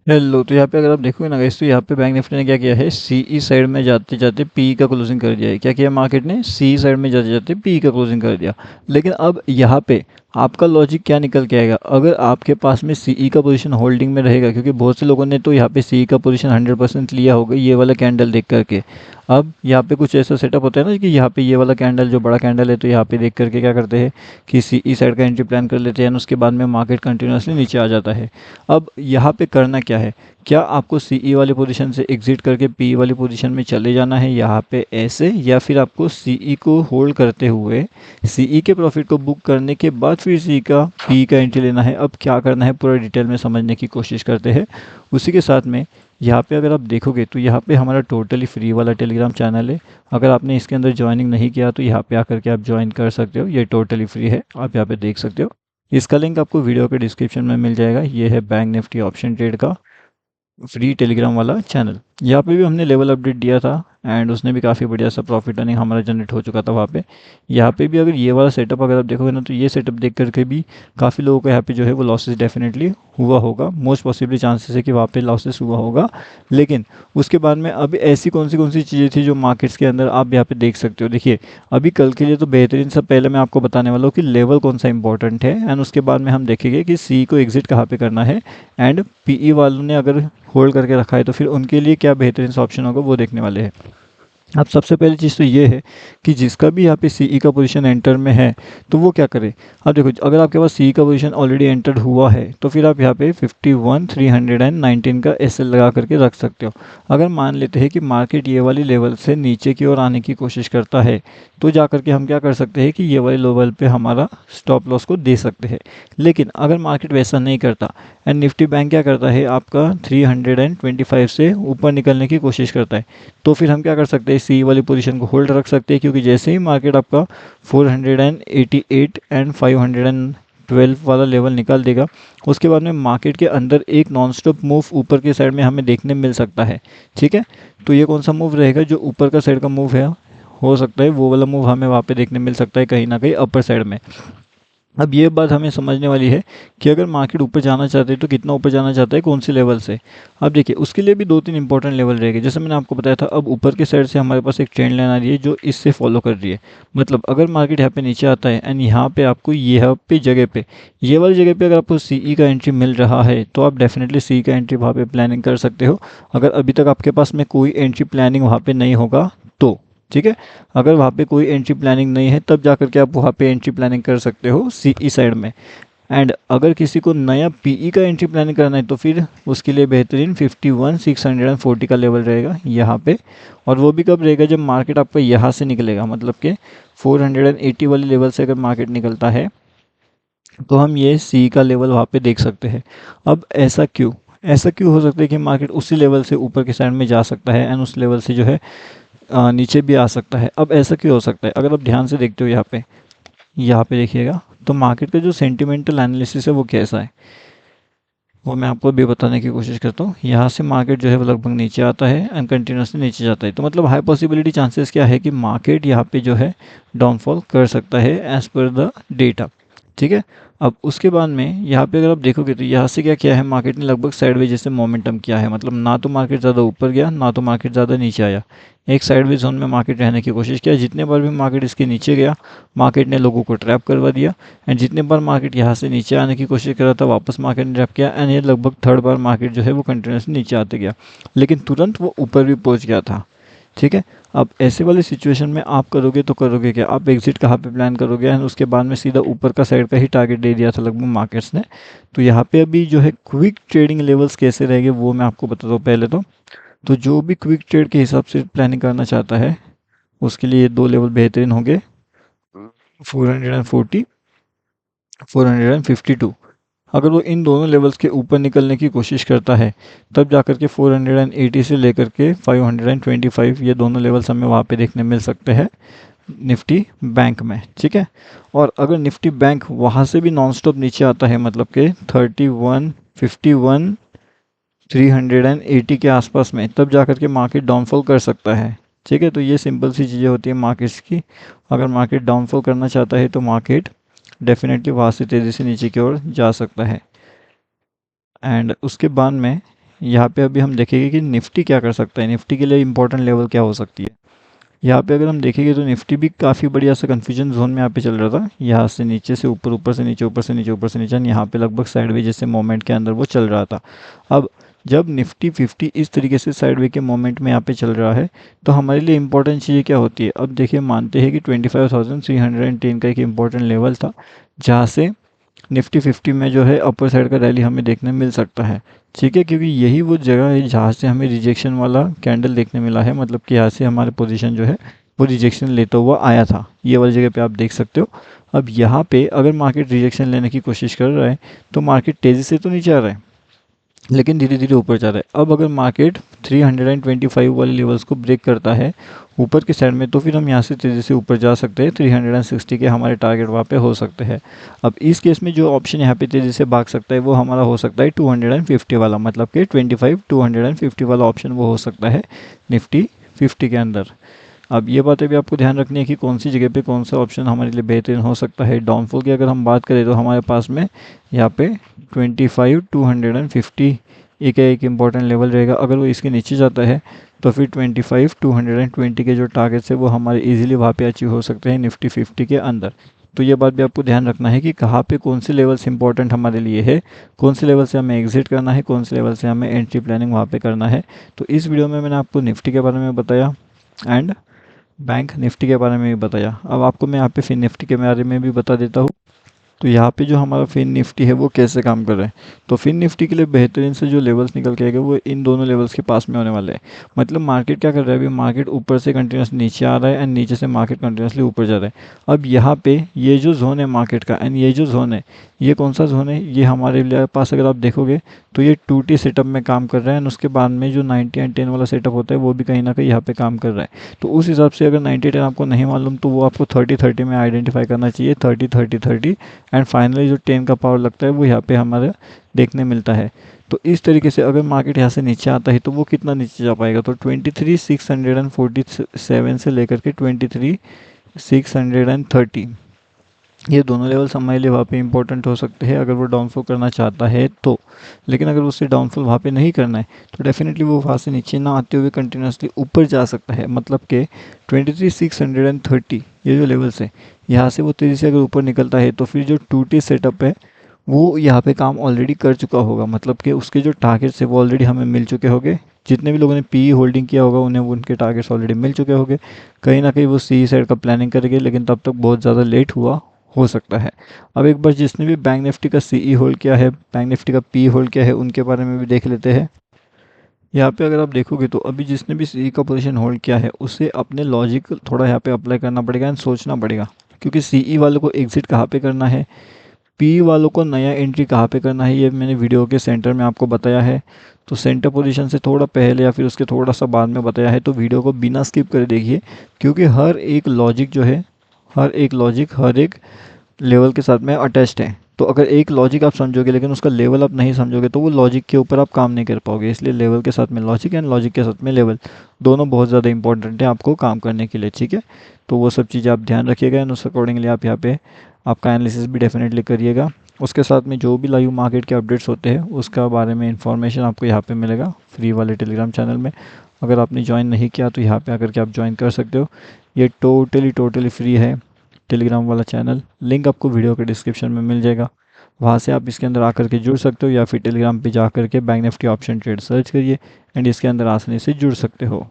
Hello. तो यहाँ पे अगर आप देखोगे ना गाइस, तो यहाँ पे बैंक निफ्टी ने क्या किया है, सीई साइड में जाते जाते पी का क्लोजिंग कर दिया है। क्या किया मार्केट ने, सी साइड में जाते जाते पी का क्लोजिंग कर दिया। लेकिन अब यहाँ पे आपका लॉजिक क्या निकल के आएगा, अगर आपके पास में सीई का पोजीशन होल्डिंग में रहेगा, क्योंकि बहुत से लोगों ने तो यहाँ पे सीई का पोजीशन 100% लिया होगा ये वाला कैंडल देख करके। अब यहाँ पे कुछ ऐसा सेटअप होता है ना कि यहाँ पे ये वाला कैंडल जो बड़ा कैंडल है, तो यहाँ पे देख करके क्या करते हैं कि सीई साइड का एंट्री प्लान कर लेते हैं, और उसके बाद में मार्केट कंटिन्यूसली नीचे आ जाता है। अब यहाँ पे करना क्या है, क्या आपको सीई वाली पोजीशन से एग्जिट करके पी वाली पोजीशन में चले जाना है यहाँ पे ऐसे, या फिर आपको सीई को होल्ड करते हुए सीई के प्रॉफिट को बुक करने के बाद फिर सी का पी का एंट्री लेना है। अब क्या करना है पूरा डिटेल में समझने की कोशिश करते हैं। उसी के साथ में यहाँ पे अगर आप देखोगे तो यहाँ पे हमारा टोटली फ्री वाला टेलीग्राम चैनल है। अगर आपने इसके अंदर ज्वाइनिंग नहीं किया तो यहाँ पे आकर के आप ज्वाइन कर सकते हो, ये टोटली फ्री है, आप यहाँ पे देख सकते हो। इसका लिंक आपको वीडियो के डिस्क्रिप्शन में मिल जाएगा। ये है बैंक निफ्टी ऑप्शन ट्रेड का फ्री टेलीग्राम वाला चैनल। यहाँ पे भी हमने लेवल अपडेट दिया था एंड उसने भी काफ़ी बढ़िया सा प्रॉफिट अर्निंग हमारा जनरेट हो चुका था वहाँ पे। यहाँ पे भी अगर ये वाला सेटअप अगर आप देखोगे ना, तो ये सेटअप देख करके भी काफ़ी लोगों को यहाँ पे जो है वो लॉसेस डेफिनेटली हुआ होगा। मोस्ट पॉसिबली चांसेस है कि वहाँ पे लॉसेस हुआ होगा। लेकिन उसके बाद में अभी ऐसी कौन सी चीज़ें थी जो मार्केट्स के अंदर आप यहाँ पे देख सकते हो। देखिए अभी कल के लिए तो बेहतरीन सा पहले मैं आपको बताने वाला हूँ कि लेवल कौन सा इंपॉर्टेंट है, एंड उसके बाद में हम देखेंगे कि सी को एग्जिट कहाँ पे करना है, एंड पीई वालों ने अगर होल्ड करके रखा है तो फिर उनके लिए क्या बेहतरीन सा ऑप्शन होगा वो देखने वाले हैं। अब सबसे पहली चीज़ तो ये है कि जिसका भी यहाँ पे सीई का पोजीशन एंटर में है तो वो क्या करे। अब देखो अगर आपके पास सीई का पोजीशन ऑलरेडी एंटर्ड हुआ है तो फिर आप यहाँ पे 51,319 का एसएल लगा करके रख सकते हो। अगर मान लेते हैं कि मार्केट ये वाली लेवल से नीचे की ओर आने की कोशिश करता है तो जा करके हम क्या कर सकते हैं कि ये वाले लेवल पे हमारा स्टॉप लॉस को दे सकते हैं। लेकिन अगर मार्केट वैसा नहीं करता एंड निफ्टी बैंक क्या करता है, आपका 325 से ऊपर निकलने की कोशिश करता है, तो फिर हम क्या कर सकते हैं, सी वाली पोजीशन को होल्ड रख सकते हैं। क्योंकि जैसे ही मार्केट आपका 488 एंड 512 वाला लेवल निकाल देगा, उसके बाद में मार्केट के अंदर एक नॉन स्टॉप मूव ऊपर के साइड में हमें देखने मिल सकता है। ठीक है, तो ये कौन सा मूव रहेगा, जो ऊपर का साइड का मूव है, हो सकता है वो वाला मूव हमें वहाँ पे देखने मिल सकता है कहीं ना कहीं अपर साइड में। अब ये बात हमें समझने वाली है कि अगर मार्केट ऊपर जाना चाहते हैं तो कितना ऊपर जाना चाहता है, कौन से लेवल से। अब देखिए उसके लिए भी दो तीन इंपॉर्टेंट लेवल रहेंगे, जैसे मैंने आपको बताया था। अब ऊपर के साइड से हमारे पास एक ट्रेंड लाइन आ रही है जो इससे फॉलो कर रही है। मतलब अगर मार्केट यहाँ पे नीचे आता है एंड यहाँ पे आपको यहाँ पे जगह पे, ये वाली जगह पे अगर आपको सीई का एंट्री मिल रहा है तो आप डेफिनेटली सी का एंट्री वहाँ पे प्लानिंग कर सकते हो। अगर अभी तक आपके पास में कोई एंट्री प्लानिंग वहाँ पे नहीं होगा तो ठीक है। अगर वहाँ पे कोई एंट्री प्लानिंग नहीं है तब जा करके आप वहाँ पे एंट्री प्लानिंग कर सकते हो सीई साइड में। एंड अगर किसी को नया पीई का एंट्री प्लानिंग करना है तो फिर उसके लिए बेहतरीन 51,640 का लेवल रहेगा यहाँ पे। और वो भी कब रहेगा, जब मार्केट आपका यहाँ से निकलेगा, मतलब कि 480 वाली लेवल से अगर मार्केट निकलता है तो हम ये सी का लेवल वहाँ पे देख सकते हैं। अब ऐसा क्यों हो सकता है कि मार्केट उसी लेवल से ऊपर के साइड में जा सकता है एंड उस लेवल से जो है नीचे भी आ सकता है। अब ऐसा क्यों हो सकता है, अगर आप ध्यान से देखते हो यहाँ पे देखिएगा तो मार्केट का जो सेंटिमेंटल एनालिसिस है वो कैसा है, वो मैं आपको भी बताने की कोशिश करता हूँ। यहाँ से मार्केट जो है वो लगभग नीचे आता है एंड कंटिन्यूसली नीचे जाता है, तो मतलब हाई पॉसिबिलिटी चांसेस क्या है कि मार्केट यहाँ पे जो है डाउनफॉल कर सकता है एज पर द डेटा। ठीक है। अब उसके बाद में यहाँ पे अगर आप देखोगे तो यहाँ से क्या किया है, मार्केट ने लगभग साइडवेज जैसे मोमेंटम किया है। मतलब ना तो मार्केट ज़्यादा ऊपर गया ना तो मार्केट ज़्यादा नीचे आया, एक साइडवेज जोन में मार्केट रहने की कोशिश किया। जितने बार भी मार्केट इसके नीचे गया मार्केट ने लोगों को ट्रैप करवा दिया, एंड जितने बार मार्केट यहाँ से नीचे आने की कोशिश कर रहा था वापस मार्केट ने ट्रैप किया, एंड ये लगभग थर्ड बार मार्केट जो है वो कंटिन्यूसली नीचे आते गया, लेकिन तुरंत वो ऊपर भी पहुँच गया था। ठीक है। अब ऐसे वाली सिचुएशन में आप करोगे तो करोगे क्या, आप एग्जिट कहाँ पे प्लान करोगे, एंड उसके बाद में सीधा ऊपर का साइड का ही टारगेट दे दिया था लगभग मार्केट्स ने। तो यहाँ पे अभी जो है क्विक ट्रेडिंग लेवल्स कैसे रहेंगे वो मैं आपको बताता हूँ पहले तो जो भी क्विक ट्रेड के हिसाब से प्लानिंग करना चाहता है उसके लिए ये दो लेवल बेहतरीन होंगे, 440, 452। अगर वो इन दोनों लेवल्स के ऊपर निकलने की कोशिश करता है तब जाकर के 480 से लेकर के 525 ये दोनों लेवल्स हमें वहाँ पे देखने मिल सकते हैं निफ्टी बैंक में। ठीक है। और अगर निफ्टी बैंक वहाँ से भी नॉन स्टॉप नीचे आता है, मतलब कि 31, 380 के आसपास में, तब जाकर के मार्केट डाउनफॉल कर सकता है। ठीक है। तो ये सिंपल सी चीज़ें होती हैं मार्केट्स की। अगर मार्केट डाउनफॉल करना चाहता है तो मार्केट डेफिनेटली वहाँ से तेज़ी से नीचे की ओर जा सकता है। एंड उसके बाद में यहाँ पे अभी हम देखेंगे कि निफ्टी क्या कर सकता है, निफ्टी के लिए इंपॉर्टेंट लेवल क्या हो सकती है। यहाँ पे अगर हम देखेंगे तो निफ्टी भी काफ़ी बढ़िया सा कन्फ्यूजन जोन में यहाँ पे चल रहा था, यहाँ से नीचे से ऊपर, ऊपर से नीचे, ऊपर से नीचे, ऊपर से नीचे, यहाँ पे लगभग साइडवेज जैसे मोमेंट के अंदर वो चल रहा था। अब जब निफ्टी 50 इस तरीके से साइडवे के मोमेंट में यहाँ पे चल रहा है तो हमारे लिए इंपॉर्टेंट चीज़ें क्या होती है। अब देखिए, मानते हैं कि 25,310 का एक इम्पॉर्टेंट लेवल था जहाँ से निफ्टी 50 में जो है अपर साइड का रैली हमें देखने मिल सकता है, ठीक है, क्योंकि यही वो जगह है जहाँ से हमें रिजेक्शन वाला कैंडल देखने मिला है, मतलब कि यहाँ से हमारे पोजीशन जो है वो रिजेक्शन लेता हुआ आया था, ये वाली जगह पे आप देख सकते हो। अब यहाँ पे अगर मार्केट रिजेक्शन लेने की कोशिश कर रहा है तो मार्केट तेज़ी से तो नीचे आ रहा है लेकिन धीरे धीरे ऊपर जा रहा है। अब अगर मार्केट 325 वाले लेवल्स को ब्रेक करता है ऊपर की साइड में तो फिर हम यहाँ से तेज़ी से ऊपर जा सकते हैं, 360 के हमारे टारगेट वहाँ पे हो सकते हैं। अब इस केस में जो ऑप्शन यहाँ पे तेज़ी से भाग सकता है वो हमारा हो सकता है 250 वाला, मतलब कि 250 वाला ऑप्शन वो हो सकता है निफ्टी 50 के अंदर। अब ये बातें भी आपको ध्यान रखनी है कि कौन सी जगह पे कौन सा ऑप्शन हमारे लिए बेहतरीन हो सकता है। डाउनफॉल की अगर हम बात करें तो हमारे पास में यहाँ पे 25,250 एक इम्पॉर्टेंट लेवल रहेगा। अगर वो इसके नीचे जाता है तो फिर 25,220 के जो टारगेट्स है वो हमारे इजीली वहाँ पे अचीव हो सकते हैं निफ्टी 50 के अंदर। तो ये बात भी आपको ध्यान रखना है कि कहाँ पे कौन से लेवल्स इंपॉर्टेंट हमारे लिए है, कौन से लेवल से हमें एग्जिट करना है, कौन से लेवल से हमें एंट्री प्लानिंग वहाँ पे करना है। तो इस वीडियो में मैंने आपको निफ्टी के बारे में बताया एंड बैंक निफ्टी के बारे में भी बताया। अब आपको मैं यहाँ पे फिन निफ्टी के बारे में भी बता देता हूँ। तो यहाँ पे जो हमारा फिन निफ्टी है वो कैसे काम कर रहा है, तो फिन निफ्टी के लिए बेहतरीन से जो लेवल्स निकल के आएगा वो इन दोनों लेवल्स के पास में होने वाले हैं। मतलब मार्केट क्या कर रहा है, अभी मार्केट ऊपर से कंटिन्यूस नीचे आ रहा है एंड नीचे से मार्केट कंटिन्यूसली ऊपर जा रहा है। अब यहाँ पे ये जो जोन है मार्केट का एंड ये जो जोन है ये कौन सा जोन है, ये हमारे लिए पास अगर आप देखोगे तो ये 2T सेटअप में काम कर रहा है एंड उसके बाद में जो 90 एंड 10 वाला सेटअप होता है वो भी कहीं ना कहीं यहाँ पे काम कर रहा है। तो उस हिसाब से अगर 90-10 आपको नहीं मालूम तो वो आपको 30-30 में आइडेंटिफाई करना चाहिए, 30-30-30 एंड फाइनली जो 10 का पावर लगता है वो यहाँ पे हमारे देखने मिलता है। तो इस तरीके से अगर मार्केट यहाँ से नीचे आता है तो वो कितना नीचे जा पाएगा, तो 23,647 से लेकर के 23,630 ये दोनों लेवल्स हमारे लिए वहाँ पे इंपॉर्टेंट हो सकते हैं अगर वो डाउनफॉल करना चाहता है तो। लेकिन अगर उससे डाउनफॉल वहाँ पे नहीं करना है तो डेफिनेटली वो वहाँ से नीचे ना आते हुए कंटिन्यूसली ऊपर जा सकता है, मतलब कि 23,630 ये जो लेवल्स है यहाँ से वो तेज़ी से अगर ऊपर निकलता है तो फिर जो 2T सेटअप है वो यहाँ पे काम ऑलरेडी कर चुका होगा, मतलब कि उसके जो टारगेट्स है वो ऑलरेडी हमें मिल चुके होंगे। जितने भी लोगों ने पी होल्डिंग किया होगा उन्हें उनके टारगेट्स ऑलरेडी मिल चुके होंगे। कहीं ना कहीं वो सी साइड का प्लानिंग करेंगे लेकिन तब तक बहुत ज़्यादा लेट हुआ हो सकता है। अब एक बार जिसने भी बैंक निफ्टी का सीई होल्ड किया है, बैंक निफ्टी का पी होल्ड किया है, उनके बारे में भी देख लेते हैं। यहाँ पे अगर आप देखोगे तो अभी जिसने भी सीई का पोजीशन होल्ड किया है उसे अपने लॉजिक थोड़ा यहाँ पे अप्लाई करना पड़ेगा एंड सोचना पड़ेगा, क्योंकि सीई वालों को एग्जिट कहाँ पे करना है, पी वालों को नया एंट्री कहाँ पे करना है, ये मैंने वीडियो के सेंटर में आपको बताया है। तो सेंटर पोजीशन से थोड़ा पहले या फिर उसके थोड़ा सा बाद में बताया है, तो वीडियो को बिना स्किप करे देखिए, क्योंकि हर एक लॉजिक जो है, हर एक लॉजिक हर एक लेवल के साथ में अटैच्ड है। तो अगर एक लॉजिक आप समझोगे लेकिन उसका लेवल आप नहीं समझोगे तो वो लॉजिक के ऊपर आप काम नहीं कर पाओगे। इसलिए लेवल के साथ में लॉजिक एंड लॉजिक के साथ में लेवल दोनों बहुत ज़्यादा इंपॉर्टेंट है आपको काम करने के लिए, ठीक है। तो वो सब चीज़ें आप ध्यान रखिएगा एंड उस अकॉर्डिंगली आप यहाँ पे आपका एनालिसिस भी डेफिनेटली करिएगा। उसके साथ में जो भी लाइव मार्केट के अपडेट्स होते हैं उसका बारे में इंफॉर्मेशन आपको यहाँ पे मिलेगा फ्री वाले टेलीग्राम चैनल में। अगर आपने ज्वाइन नहीं किया तो यहाँ पे आकर के आप ज्वाइन कर सकते हो, ये टोटली फ्री है टेलीग्राम वाला चैनल। लिंक आपको वीडियो के डिस्क्रिप्शन में मिल जाएगा, वहाँ से आप इसके अंदर आकर के जुड़ सकते हो या फिर टेलीग्राम पे जा कर के bank Nifty option trade search करिए एंड इसके अंदर आसानी से जुड़ सकते हो।